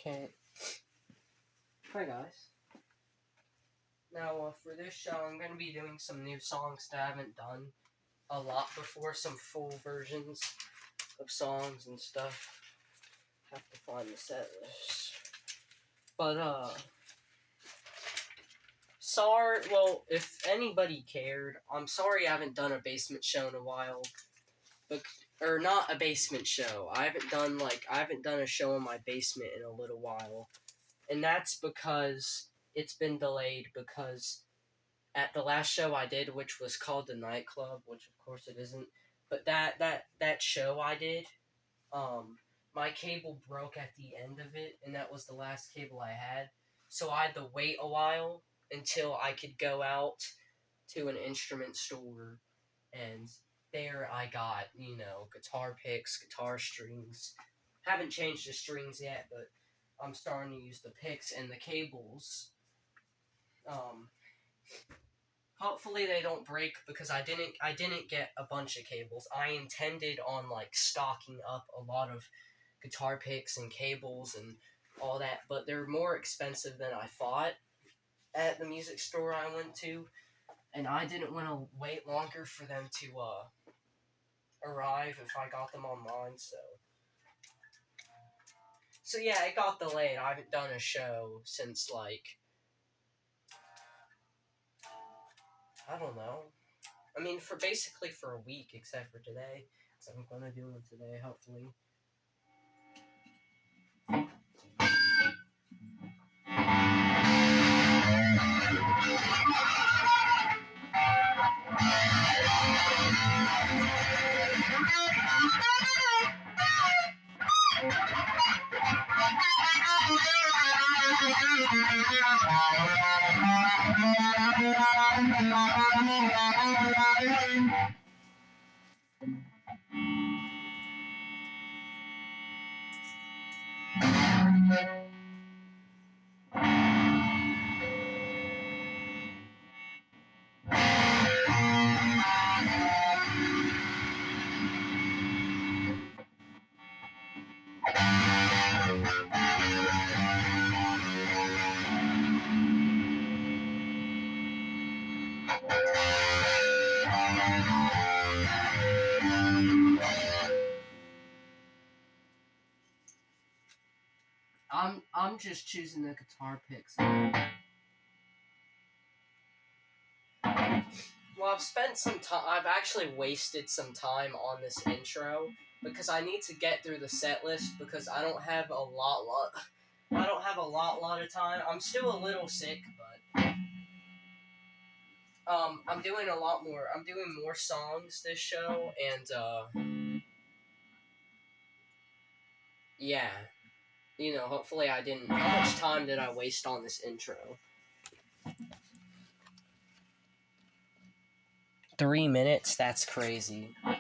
Okay. Hi guys. Now for this show I'm going to be doing some new songs that I haven't done a lot before, some full versions of songs and stuff. Have to find the set list. But sorry, well, if anybody cared, I'm sorry I haven't done a basement show in a while. Or not a basement show. I haven't done a show in my basement in a little while. And that's because it's been delayed because at the last show I did, which was called The Nightclub, which of course it isn't, but that show I did, my cable broke at the end of it, and that was the last cable I had. So I had to wait a while until I could go out to an instrument store, and there I got, guitar picks, guitar strings. Haven't changed the strings yet, but I'm starting to use the picks and the cables. Hopefully they don't break because I didn't get a bunch of cables. I intended on stocking up a lot of guitar picks and cables and all that, but they're more expensive than I thought at the music store I went to, and I didn't want to wait longer for them to arrive if I got them online, so yeah, it got delayed. I haven't done a show since I don't know. I mean, for a week, except for today. So I'm gonna do it today, hopefully. I'm just choosing the guitar picks. Well, I've spent some time. I've actually wasted some time on this intro because I need to get through the set list because I don't have a lot of time. I'm still a little sick, but I'm doing a lot more. I'm doing more songs this show, and yeah. Hopefully I didn't. How much time did I waste on this intro? 3 minutes? That's crazy. Oh,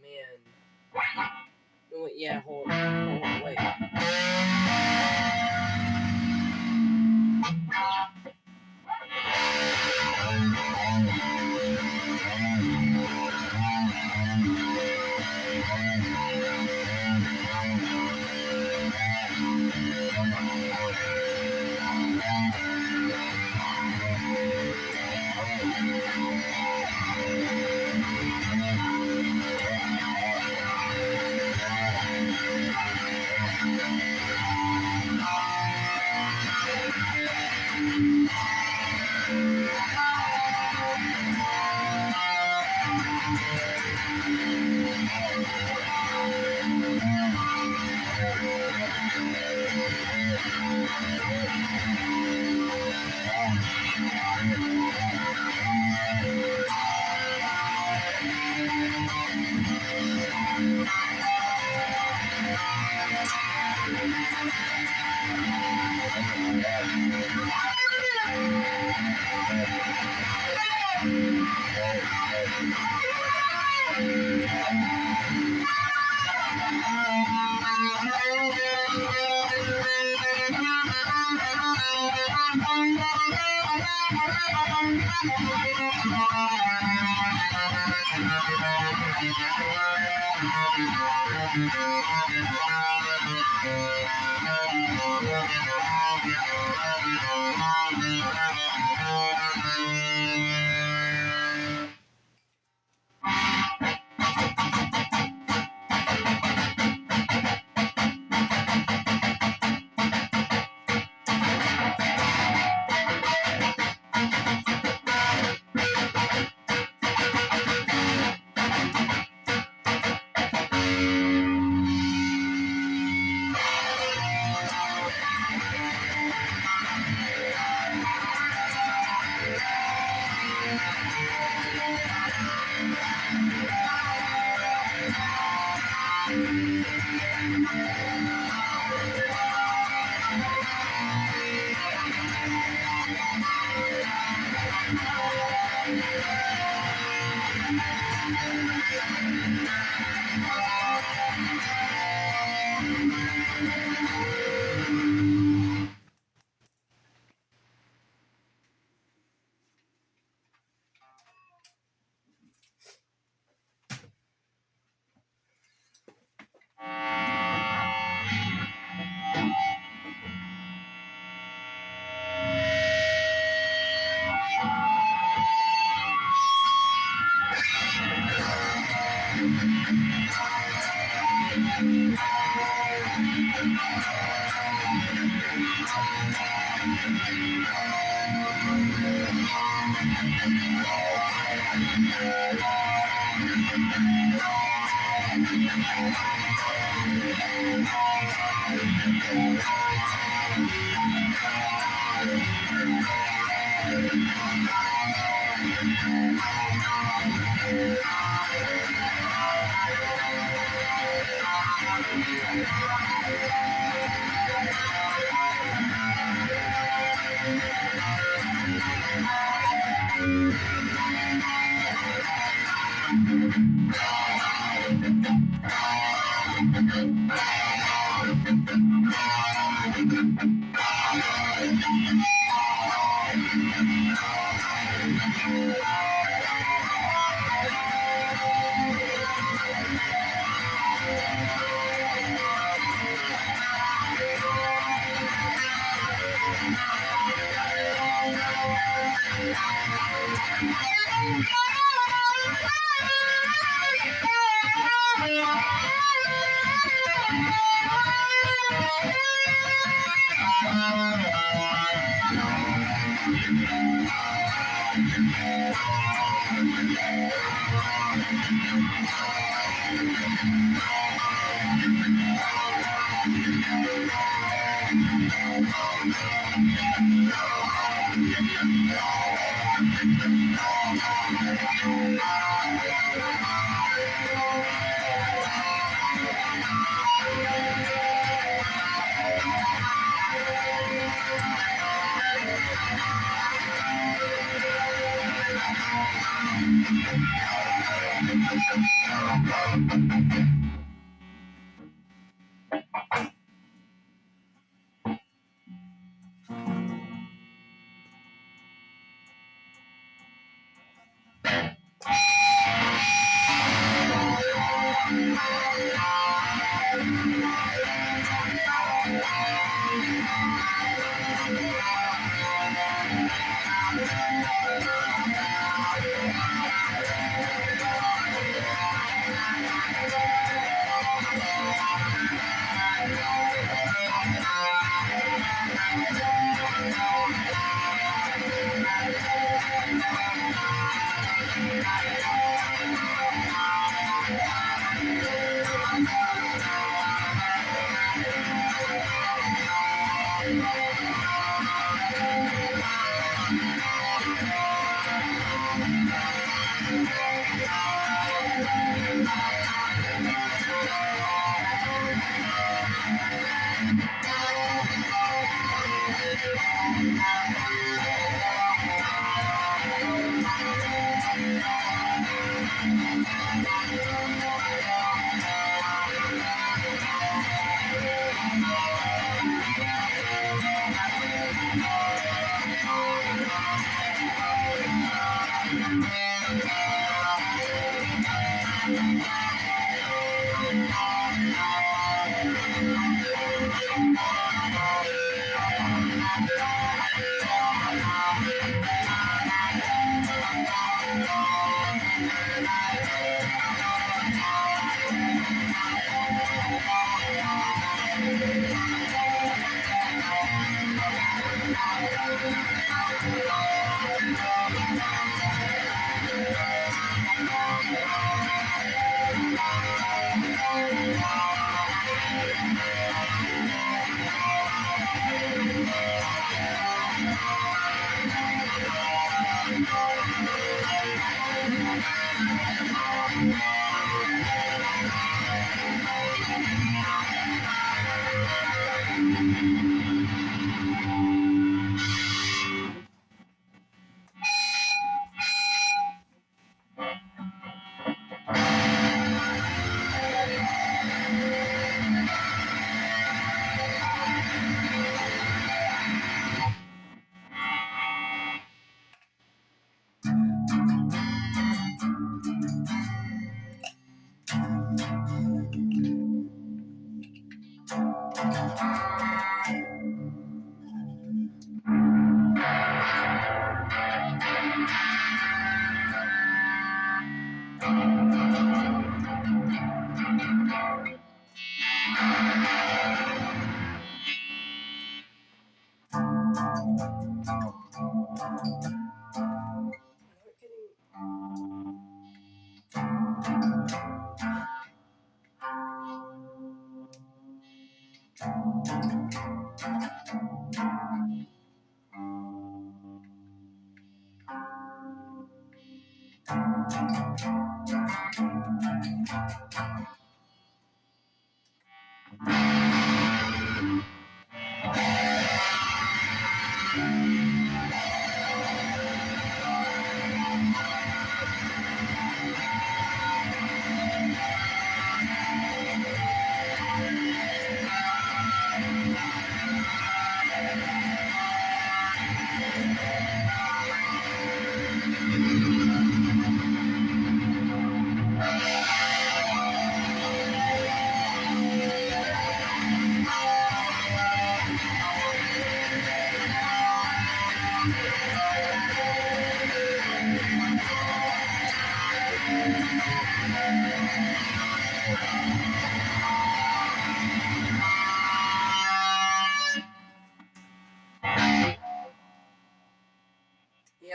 man. Wait, yeah, hold on, wait.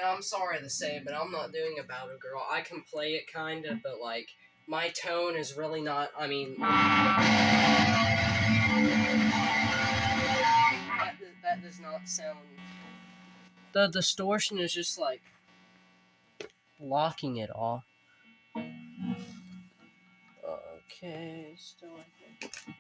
Yeah, I'm sorry to say, but I'm not doing About a Girl. I can play it kinda, but like my tone is really not. I mean, that does not sound. The distortion is just like blocking it all. Okay, still like that.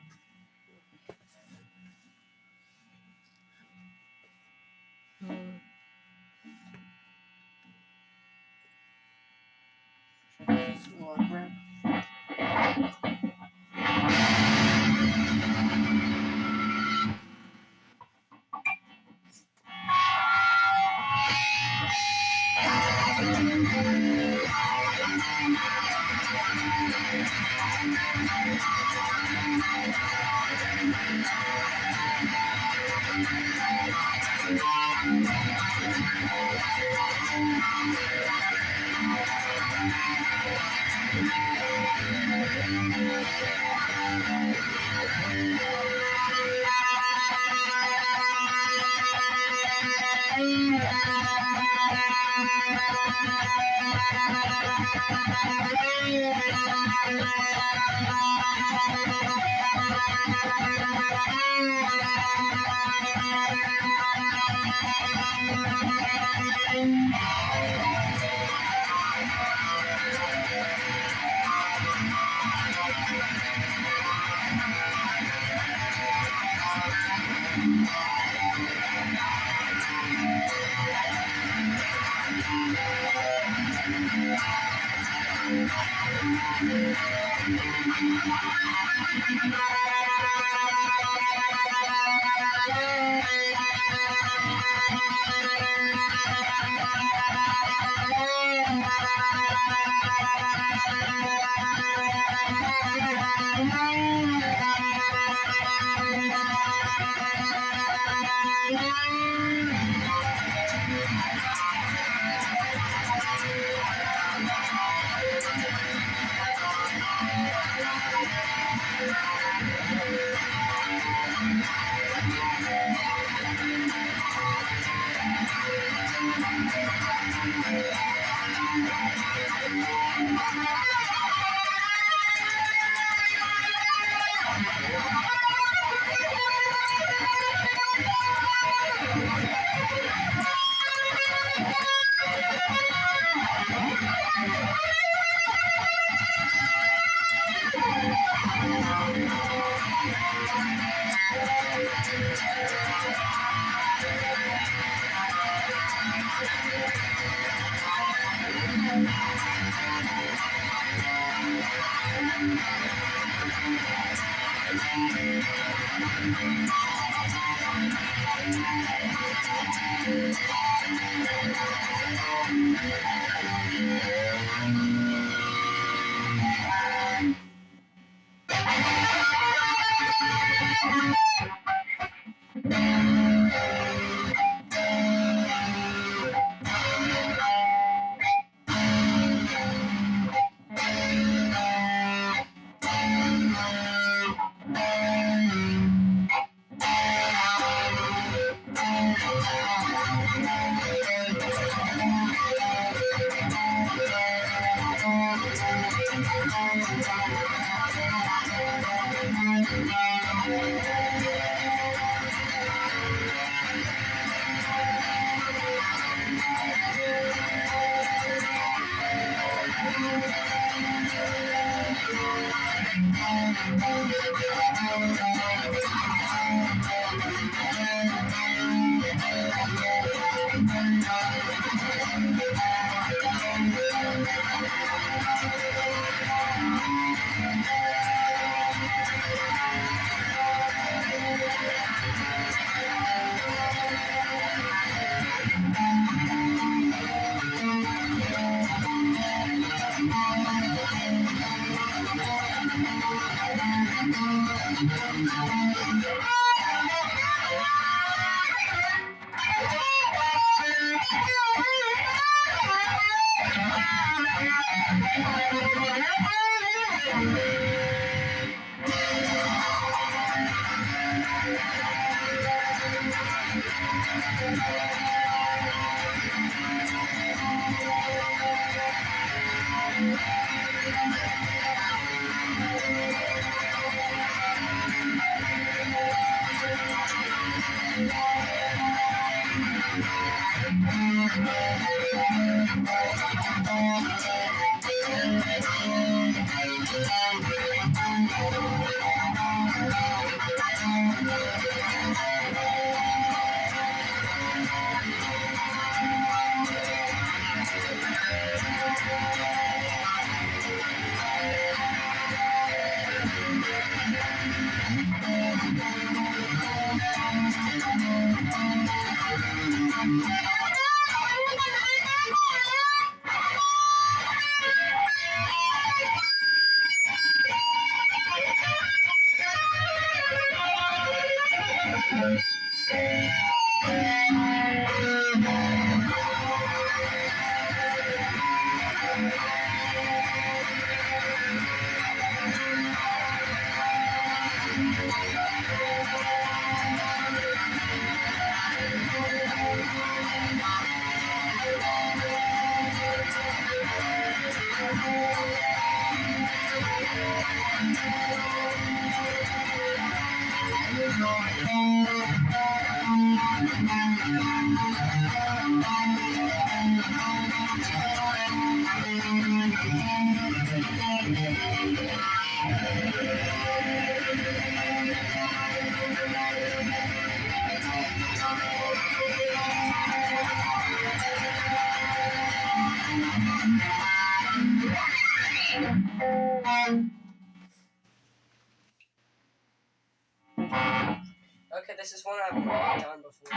Okay, this is one I've already done before.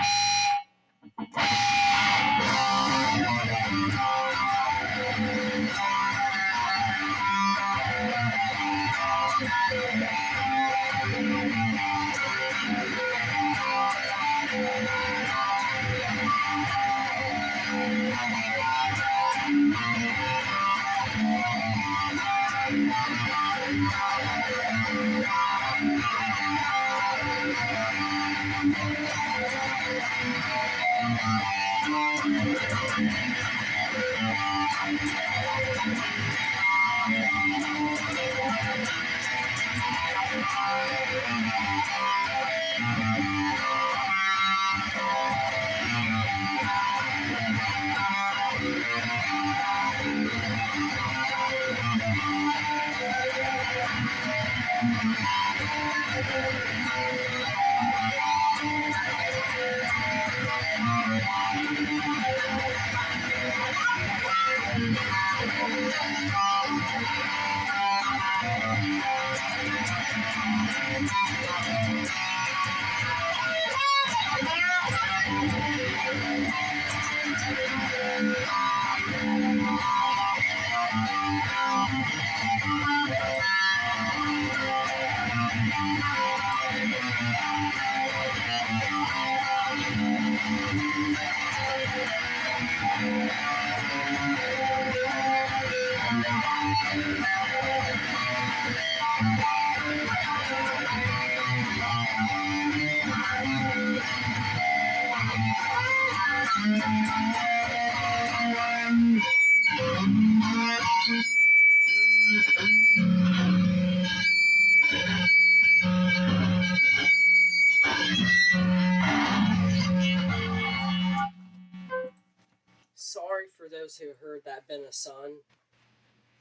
Sorry for those who heard that been a son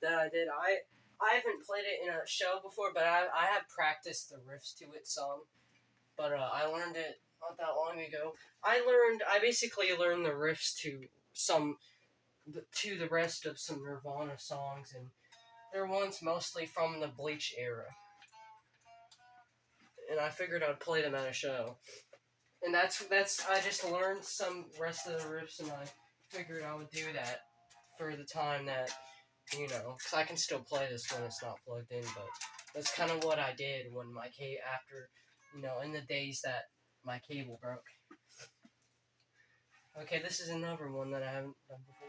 that I did. I haven't played it in a show before, but I have practiced the riffs to it some. But I learned it not that long ago. I basically learned the riffs to the rest of some Nirvana songs, and they're ones mostly from the Bleach era. And I figured I'd play them at a show. And that's I just learned some rest of the riffs, and I figured I would do that for the time that, because I can still play this when it's not plugged in, but that's kind of what I did when after, in the days that my cable broke. Okay, this is another one that I haven't done before.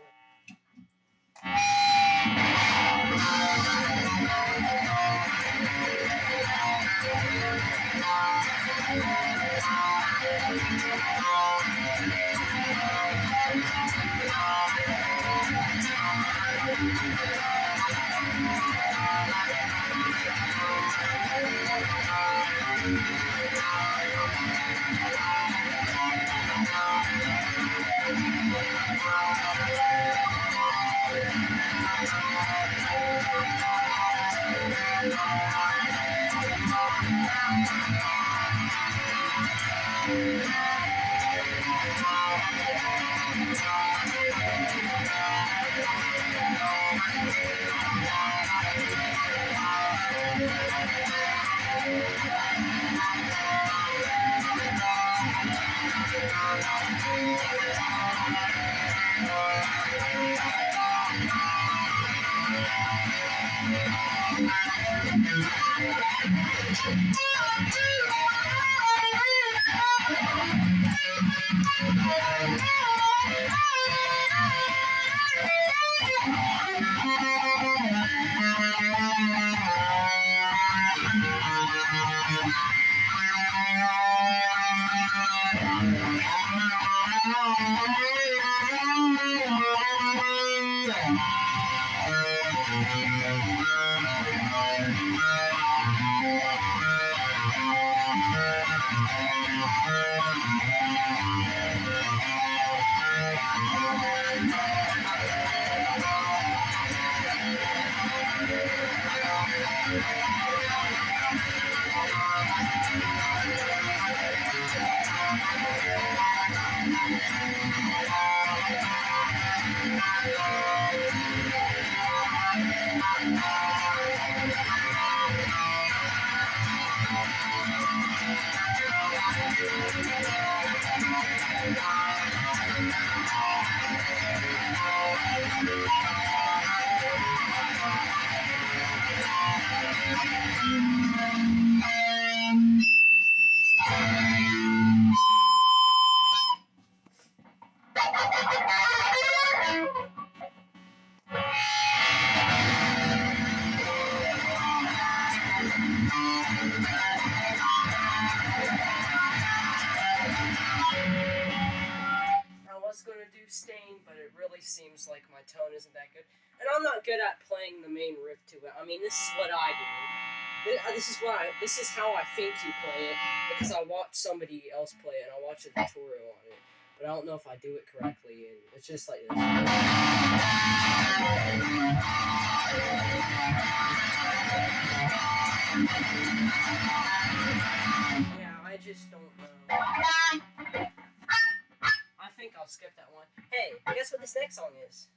Stain, but it really seems like my tone isn't that good. And I'm not good at playing the main riff to it. I mean, this is what I do. This is how I think you play it, because I watch somebody else play it, and I watch a tutorial on it. But I don't know if I do it correctly, and it's just like this. Yeah, I just don't know. I think I'll skip that one. Hey, guess what this next song is?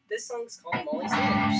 This song's called Molly's Lips.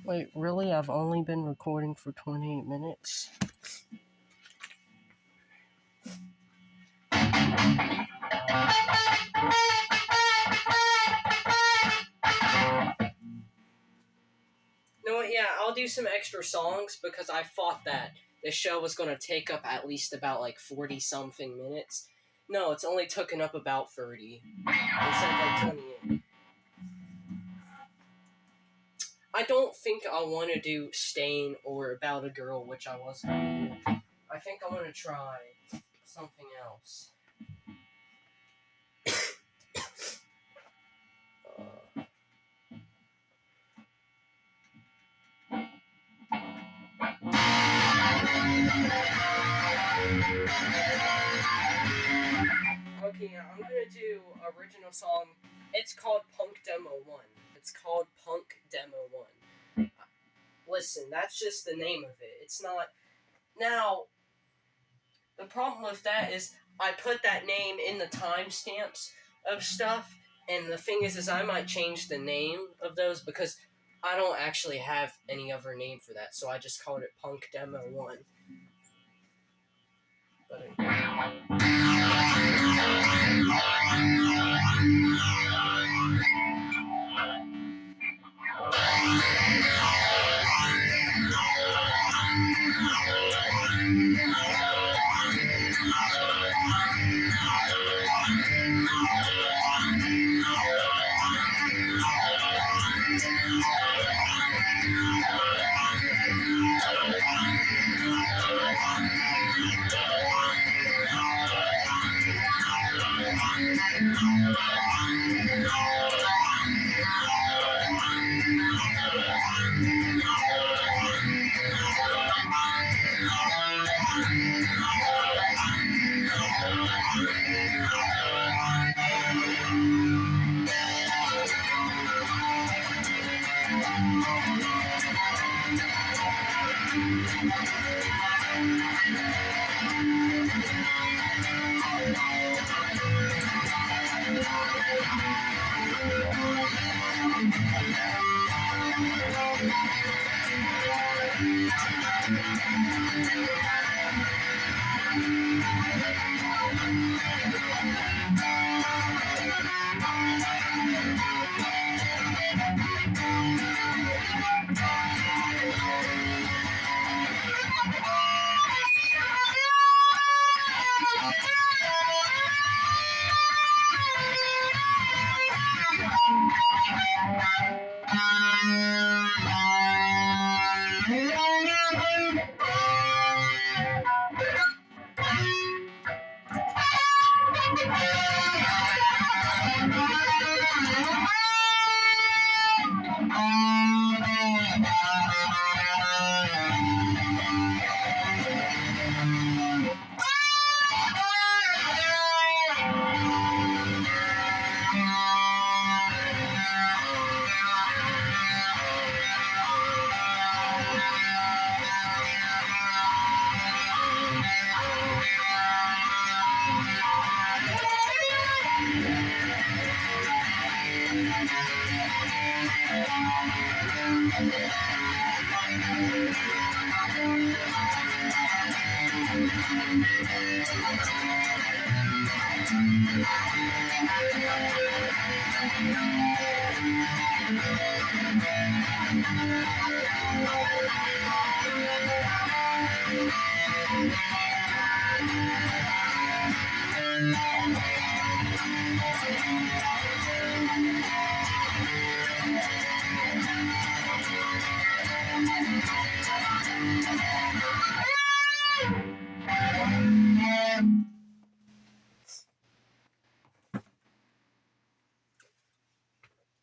Wait, really? I've only been recording for 28 minutes? You know what, yeah, I'll do some extra songs because I thought that this show was going to take up at least about like 40-something minutes. No, it's only taken up about 30. Instead of like 28. I don't think I want to do Stain or About a Girl, which I was going to do. I think I want to try something else. Okay, I'm gonna do original song. It's called Punk Demo 1. It's called Punk Demo 1. Listen, that's just the name of it. It's not... Now, the problem with that is I put that name in the timestamps of stuff, and the thing is I might change the name of those because I don't actually have any other name for that, so I just called it Punk Demo 1.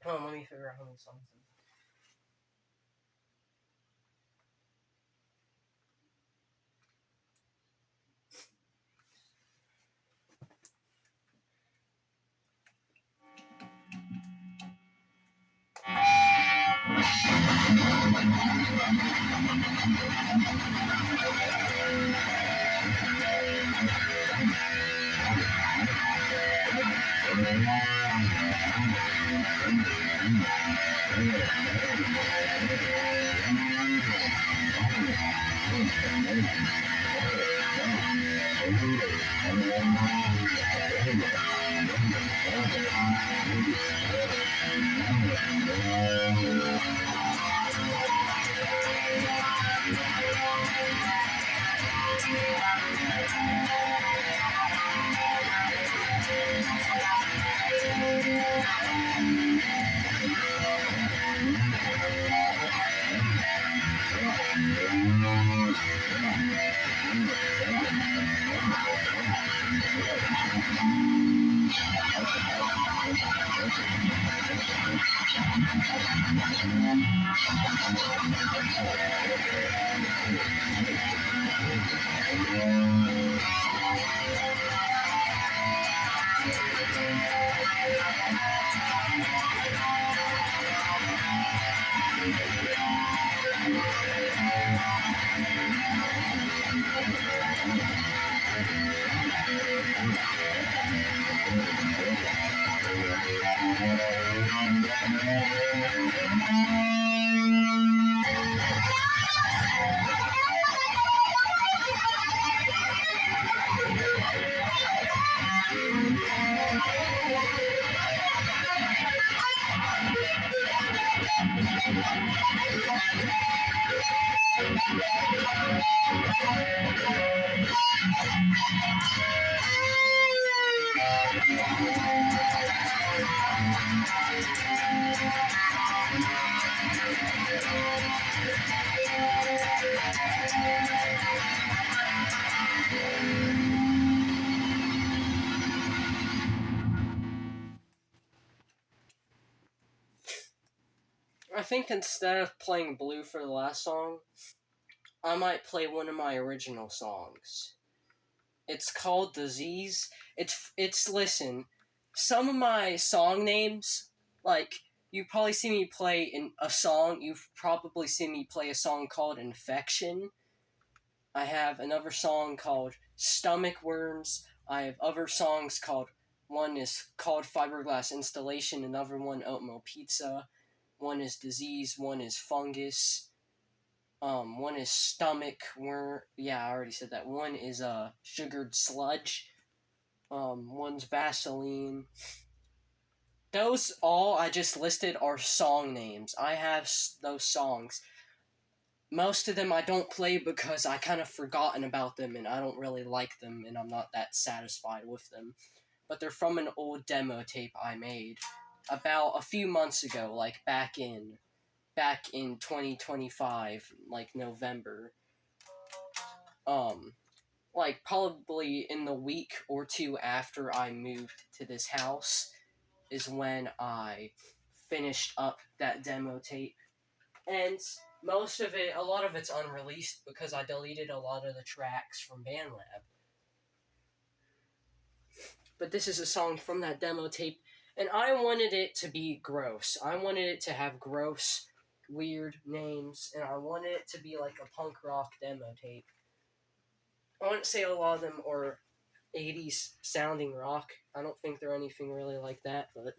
Hold on, let me figure out how many songs. I think instead of playing Blue for the last song, I might play one of my original songs. It's called Disease. It's listen, some of my song names, like you've probably seen me play in a song, you've probably seen me play a song called Infection. I have another song called Stomach Worms. I have other songs called, one is called Fiberglass Installation, another one Oatmeal Pizza, one is Disease, one is Fungus, one is Stomach Worm, yeah, I already said that, one is Sugared Sludge, one's Vaseline. Those all I just listed are song names. I have those songs. Most of them I don't play because I kind of forgotten about them and I don't really like them and I'm not that satisfied with them. But they're from an old demo tape I made about a few months ago, like back in 2025, like November. Like probably in the week or two after I moved to this house is when I finished up that demo tape. And most of it, a lot of it's unreleased because I deleted a lot of the tracks from BandLab. But this is a song from that demo tape, and I wanted it to be gross. I wanted it to have gross, weird names, and I wanted it to be like a punk rock demo tape. I wouldn't say a lot of them are 80s sounding rock. I don't think they're anything really like that, but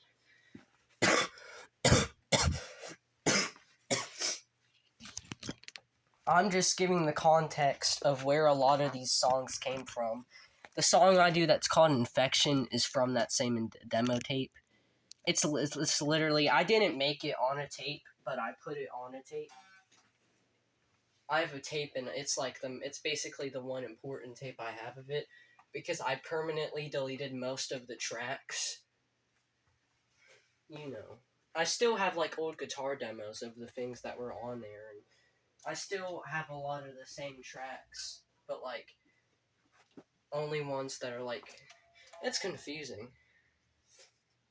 I'm just giving the context of where a lot of these songs came from. The song I do that's called Infection is from that same demo tape. It's literally, I didn't make it on a tape, but I put it on a tape. I have a tape, and it's basically the one important tape I have of it, because I permanently deleted most of the tracks. You know, I still have like old guitar demos of the things that were on there, and I still have a lot of the same tracks, but like only ones that are like, it's confusing.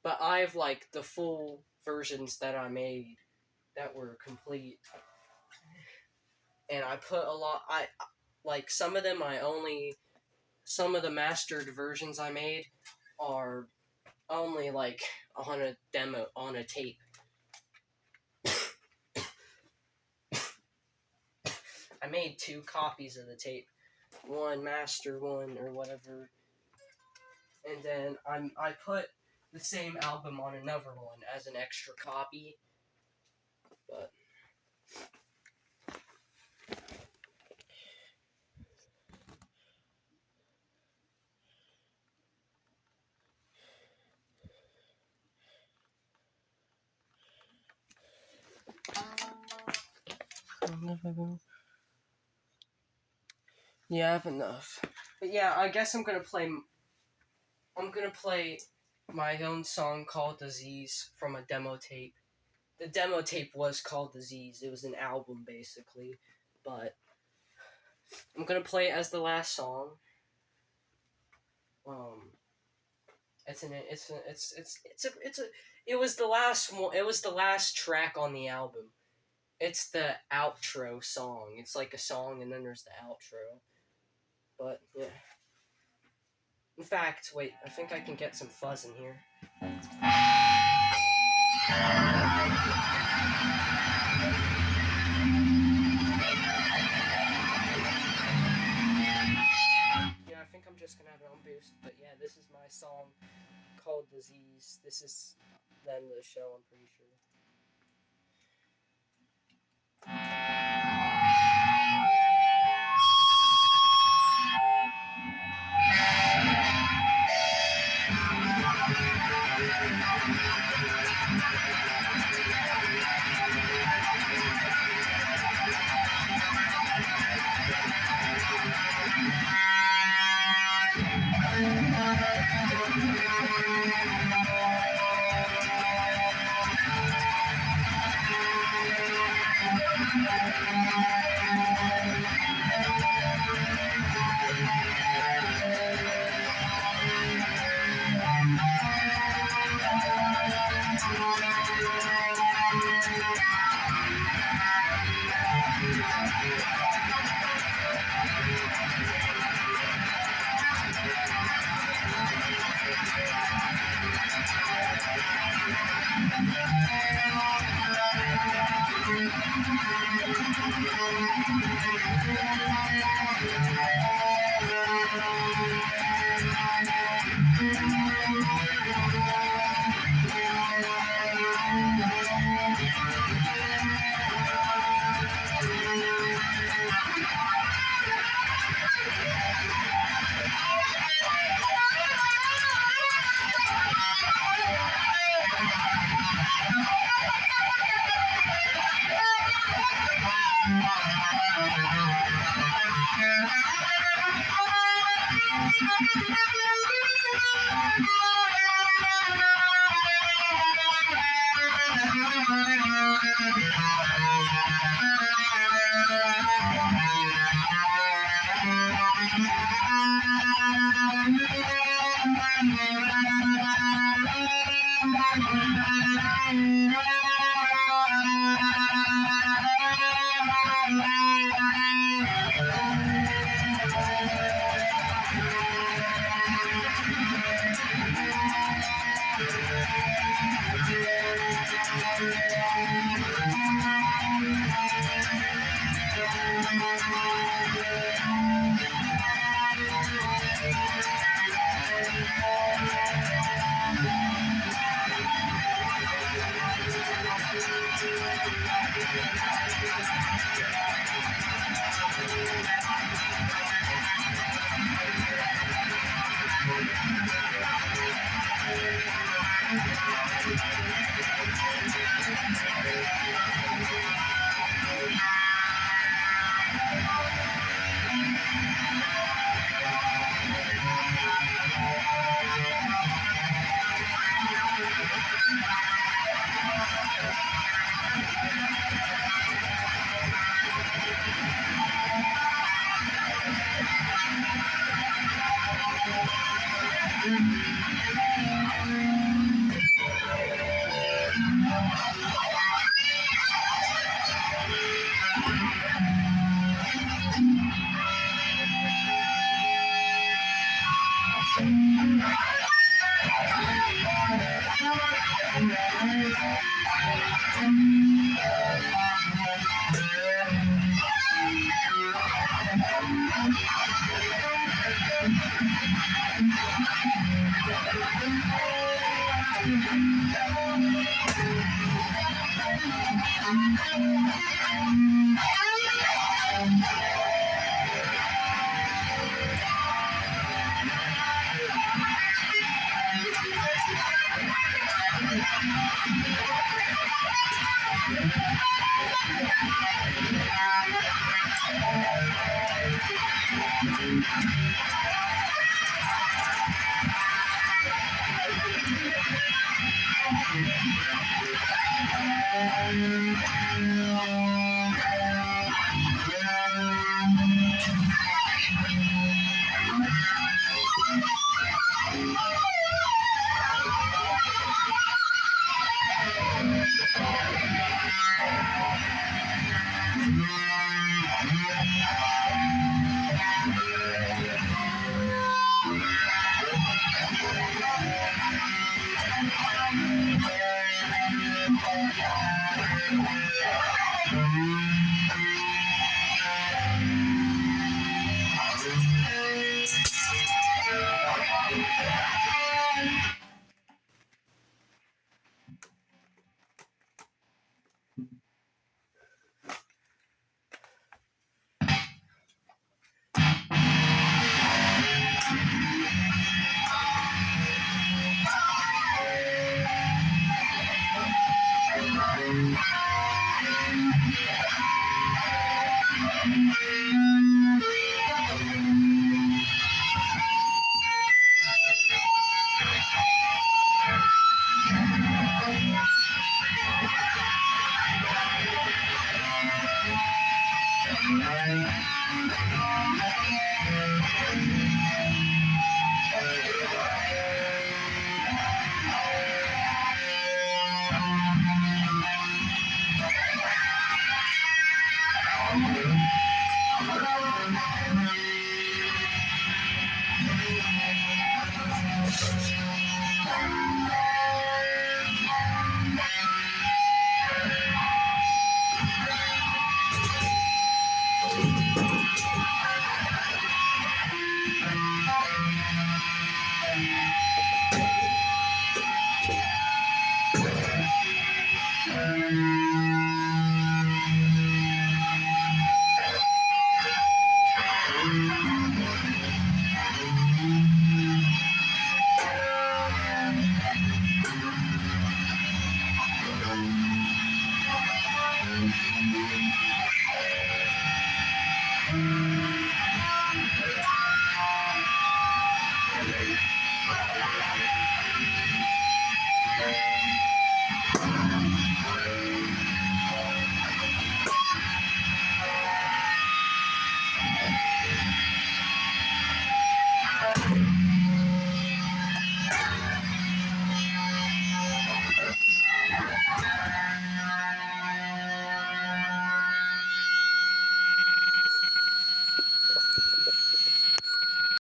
But I have like the full versions that I made that were complete, and I put a lot. I like some of them. Some of the mastered versions I made are only like on a demo on a tape. I made 2 copies of the tape, one master, one or whatever, and then I put the same album on another one as an extra copy, but yeah, I have enough. But yeah, I guess I'm gonna play my own song called Disease from a demo tape. The demo tape was called Disease. It was an album basically, but I'm gonna play it as the last song. It was the last one. It was the last track on the album. It's the outro song. It's like a song and then there's the outro. But yeah. In fact, wait, I think I can get some fuzz in here. Yeah, I think I'm just gonna have it on boost. But yeah, this is my song called Disease. This is the end of the show, I'm pretty sure.